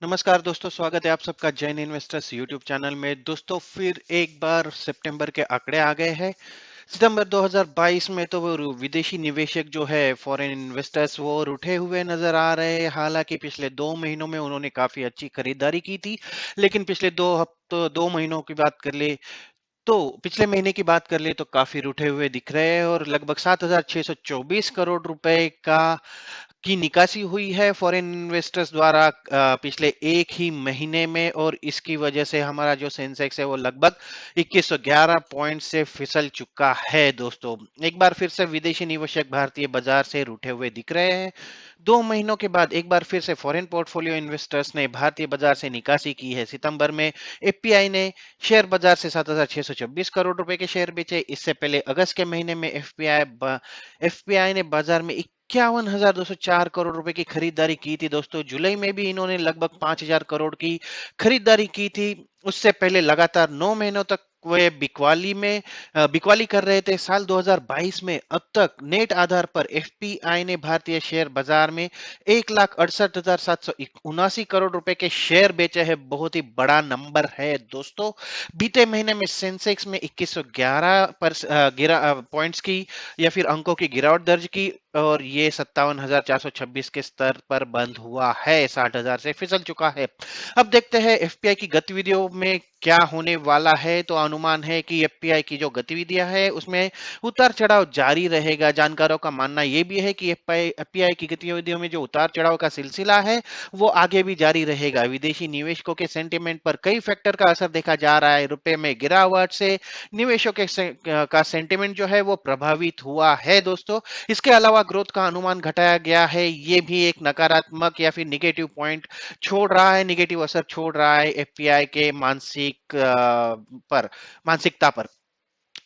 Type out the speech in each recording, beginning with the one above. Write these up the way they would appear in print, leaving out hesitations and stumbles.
नमस्कार दोस्तों, स्वागत है आप सबका जैन इन्वेस्टर्स यूट्यूब चैनल में। दोस्तों फिर एक बार सितंबर के आंकड़े आ गए हैं। सितंबर 2022 में तो वो विदेशी निवेशक जो है फॉरेन इन्वेस्टर्स वो उठे हुए नजर आ रहे हैं। हालांकि पिछले 2 महीनों में उन्होंने काफी अच्छी खरीदारी की थी, लेकिन पिछले 2 महीनों की बात कर ले तो पिछले महीने की बात कर ले तो काफी रुठे हुए दिख रहे हैं और लगभग 7,624 करोड़ रुपए का की निकासी हुई है फॉरेन इन्वेस्टर्स द्वारा पिछले एक ही महीने में। और इसकी वजह से हमारा जो सेंसेक्स है वो लगभग 2111 पॉइंट से फिसल चुका है। दोस्तों एक बार फिर से विदेशी निवेशक भारतीय बाजार से रूठे हुए दिख रहे हैं। 2 महीनों के बाद एक बार फिर से फॉरेन पोर्टफोलियो इन्वेस्टर्स ने भारतीय बाजार से निकासी की है। सितंबर में एफपीआई ने शेयर बाजार से 7,626 करोड़ रुपए के शेयर बेचे। इससे पहले अगस्त के महीने में एफपीआई ने बाजार में 51,204 करोड़ रुपए की खरीदारी की थी। दोस्तों जुलाई में भी इन्होंने लगभग 5,000 करोड़ की खरीदारी की थी। उससे पहले लगातार 9 महीनों तक वे बिकवाली कर रहे थे। साल 2022 में अब तक नेट आधार पर एफपीआई ने भारतीय शेयर बाजार में 1,68,779 करोड़ रुपए के शेयर बेचे हैं। बहुत ही बड़ा नंबर है दोस्तों। बीते महीने में सेंसेक्स में 2111 पर पॉइंट्स की या फिर अंकों की गिरावट दर्ज की और ये 57,426 के स्तर पर बंद हुआ है। 60,000 से फिसल चुका है। अब देखते हैं एफपीआई की गतिविधियों में क्या होने वाला है। तो अनुमान है कि एफपीआई की जो गतिविधियां है उसमें उतार चढ़ाव जारी रहेगा। जानकारों का मानना यह भी है कि एफपीआई की गतिविधियों में जो उतार चढ़ाव का सिलसिला है वो आगे भी जारी रहेगा। विदेशी निवेशकों के सेंटीमेंट पर कई फैक्टर का असर देखा जा रहा है। रुपए में गिरावट से निवेशों का सेंटीमेंट जो है वो प्रभावित हुआ है। दोस्तों इसके अलावा ग्रोथ का अनुमान घटाया गया है। ये भी एक नकारात्मक या फिर निगेटिव पॉइंट छोड़ रहा है, निगेटिव असर छोड़ रहा है एफपीआई के मानसिकता पर।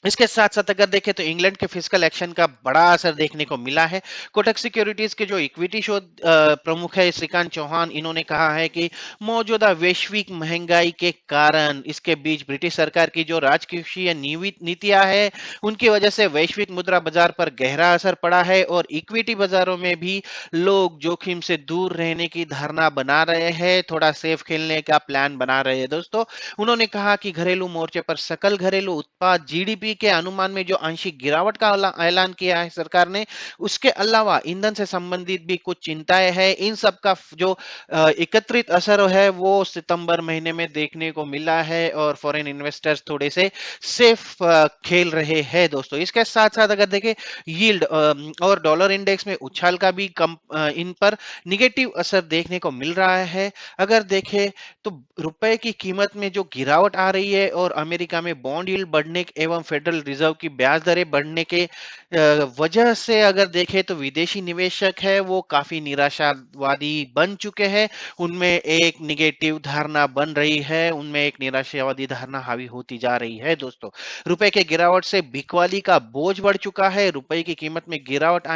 इसके साथ साथ अगर देखें तो इंग्लैंड के फिस्कल एक्शन का बड़ा असर देखने को मिला है। कोटक सिक्योरिटीज के जो इक्विटी शोध प्रमुख है श्रीकांत चौहान, इन्होंने कहा है कि मौजूदा वैश्विक महंगाई के कारण इसके बीच ब्रिटिश सरकार की जो राजकोषीय नीतियां है उनकी वजह से वैश्विक मुद्रा बाजार पर गहरा असर पड़ा है और इक्विटी बाजारों में भी लोग जोखिम से दूर रहने की धारणा बना रहे हैं, थोड़ा सेफ खेलने का प्लान बना रहे हैं। दोस्तों उन्होंने कहा कि घरेलू मोर्चे पर सकल घरेलू उत्पाद जीडीपी के अनुमान में जो आंशिक गिरावट का ऐलान किया है सरकार ने, उसके अलावा ईंधन से संबंधित भी कुछ चिंताएं हैं। इन सब का जो एकत्रित असर है वो सितंबर महीने में देखने को मिला है और फॉरेन इन्वेस्टर्स थोड़े से सेफ खेल रहे हैं। दोस्तों इसके साथ साथ अगर देखें यील्ड और डॉलर इंडेक्स में उछाल का भी इन पर निगेटिव असर देखने को मिल रहा है। अगर देखें तो रुपए की कीमत में जो गिरावट आ रही है और अमेरिका में बॉन्ड यील्ड बढ़ने एवं फेडरल रिजर्व की ब्याज दरें बढ़ने के वजह से अगर देखें तो विदेशी निवेशक है वो काफी निराशावादी बन चुके हैं। उनमें एक निगेटिव धारणा बन रही है, उनमें एक निराशावादी धारणा हावी होती जा रही है। दोस्तों रुपए के गिरावट से बिकवाली का बोझ बढ़ चुका है। रुपए की कीमत में गिरावट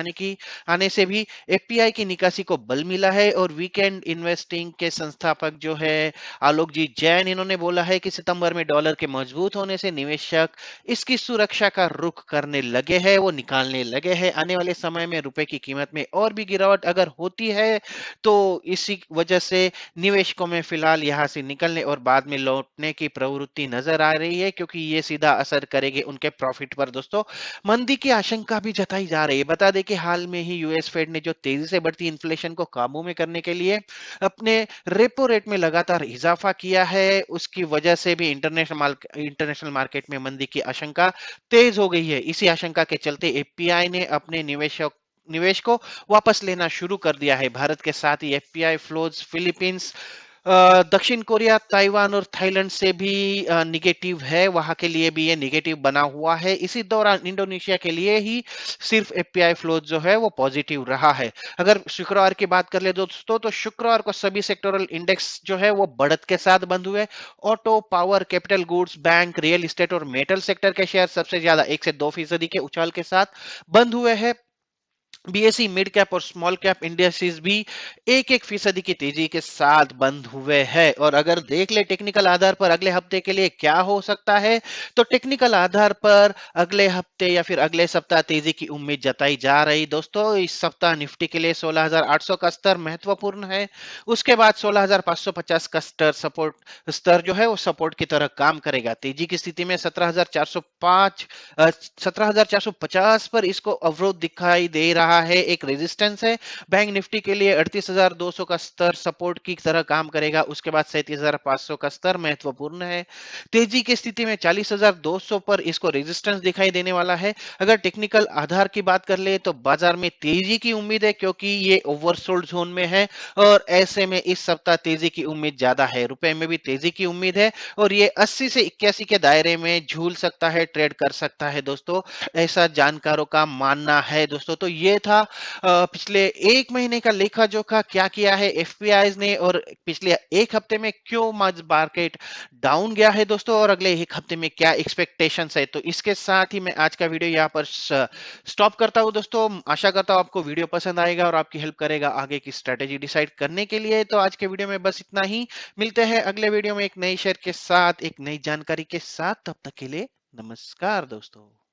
आने से भी एफपीआई की निकासी को बल मिला है। और वीकेंड इन्वेस्टिंग के संस्थापक जो है आलोक जी जैन, इन्होंने बोला है कि सितंबर में डॉलर के मजबूत होने से निवेशक इसकी सुरक्षा का रुख करने लगे हैं, वो निकालने लगे हैं। आने वाले समय में रुपए की कीमत में और भी गिरावट अगर होती है तो इसी वजह से निवेशकों में फिलहाल यहां से निकलने और बाद में लौटने की प्रवृत्ति नजर आ रही है, क्योंकि ये सीधा असर करेगी उनके प्रॉफिट पर। दोस्तों मंदी की आशंका भी जताई जा रही है। बता दें कि हाल में ही यूएस फेड ने जो तेजी से बढ़ती इन्फ्लेशन को काबू में करने के लिए अपने रेपो रेट में लगातार इजाफा किया है, उसकी वजह से भी इंटरनेशनल मार्केट में मंदी की आशंका तेज हो गई है। इसी आशंका के चलते एफपीआई ने अपने निवेश को वापस लेना शुरू कर दिया है। भारत के साथ ही एफपीआई फ्लोज फिलीपींस, दक्षिण कोरिया, ताइवान और थाईलैंड से भी निगेटिव है, वहां के लिए भी ये निगेटिव बना हुआ है। इसी दौरान इंडोनेशिया के लिए ही सिर्फ एफपीआई फ्लो जो है वो पॉजिटिव रहा है। अगर शुक्रवार की बात कर ले दोस्तों तो शुक्रवार को सभी सेक्टोरल इंडेक्स जो है वो बढ़त के साथ बंद हुए। Auto, power, capital goods, bank, real estate और मेटल सेक्टर के शेयर सबसे ज्यादा 1 से 2% के उछाल के साथ बंद हुए हैं। बीएसई मिड कैप और स्मॉल कैप इंडेक्सेस भी 1-1% की तेजी के साथ बंद हुए हैं। और अगर देख ले टेक्निकल आधार पर अगले हफ्ते के लिए क्या हो सकता है, तो टेक्निकल आधार पर अगले हफ्ते या फिर अगले सप्ताह तेजी की उम्मीद जताई जा रही। दोस्तों, इस सप्ताह निफ्टी के लिए 16,800 का स्तर महत्वपूर्ण है। उसके बाद 16,550 का स्तर जो है वो सपोर्ट की तरह काम करेगा। तेजी की स्थिति में 17,450 पर इसको अवरोध दिखाई दे रहा है, एक रेजिस्टेंस है। बैंक निफ्टी के लिए 38,200 का स्तर सपोर्ट की तरह काम करेगा। उसके बाद 37,500 का स्तर महत्वपूर्ण है। तेजी की स्थिति में 40,200 पर इसको रेजिस्टेंस दिखाई देने वाला है। अगर टेक्निकल आधार की बात कर ले तो बाजार में तेजी की उम्मीद है, क्योंकि ये ओवरसोल्ड जोन में है और ऐसे में इस सप्ताह तेजी की उम्मीद ज्यादा है। रुपए में भी तेजी की उम्मीद है और ये 80 से 81 के दायरे में झूल सकता है, ट्रेड कर सकता है दोस्तों, ऐसा जानकारों का मानना है दोस्तों। तो ये था पिछले एक महीने का लेखा जोखा, क्या किया है एफपीआई ने और पिछले एक हफ्ते में क्यों मार्केट डाउन गया है दोस्तों, और अगले एक हफ्ते में क्या एक्सपेक्टेशंस है। तो इसके साथ ही मैं आज का वीडियो यहाँ पर स्टॉप करता हूँ दोस्तों। आशा करता हूँ आपको वीडियो पसंद आएगा और आपकी हेल्प करेगा आगे की स्ट्रेटेजी डिसाइड करने के लिए। तो आज के वीडियो में बस इतना ही। मिलते हैं अगले वीडियो में एक नई शेयर के साथ, एक नई जानकारी के साथ। तब तक के लिए नमस्कार दोस्तों।